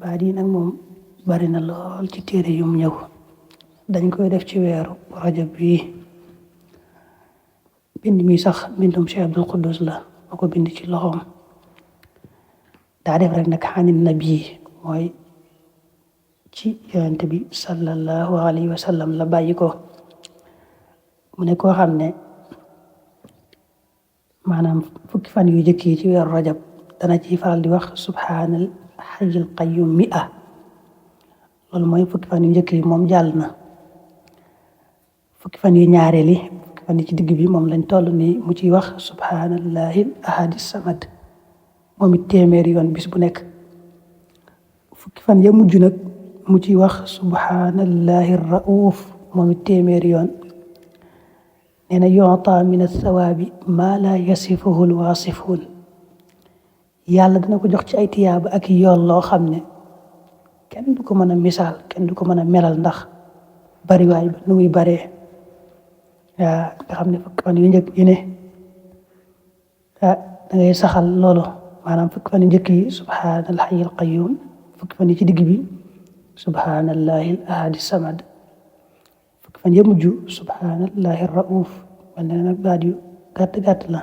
baat yi nag moom bari na lool ci téere yum ñëw dañ koy def ci weeru rajab bii bind mi sax bindum Cheikh Abdul Quddus la moo ko bind ci loxoom daa def rek nag xanin nabi mooy ci yonent bi sallallahu alayhi wa sallam la bàyyi ko mu ne koo xam ne maanaam fukki fan yu jëkk yi ci weeru rajab dana ci faral di wax subhaanal hayyil qayyum mi'a loolu mooy fukki fan yu njëkk yi moom jàll na fukki fan yu ñaareel yi fukki fan yi ci digg bi moom lañ toll nii mu ciy wax subhaanallahil ahadi samad moom it téeméeri yoon bis bu nekk fukki fan ya mujj nag mu ciy wax subhaanallahi rauf moom it téeméeri yoon nee na yu'ta min athawaabi maa laa yasifuhu alwaasifuun yàlla dana ko jox ci ay tiyaaba ak yoon loo xam ne kenn du ko mën a misaal kenn du ko mën a melal ndax bariwaay ba nu muy baree nga xam ne fukki fan yu njëkk yi ne da ngay saxal loolu maanaam fukki fan yu njëkk yi subhaanal hayyil qayyum fukki fan yi ci digg bi subhaanallahil ahadi samad fukki fan ya mujj subhaanallahi rauf man ne nag baat yu gàtt gàtt la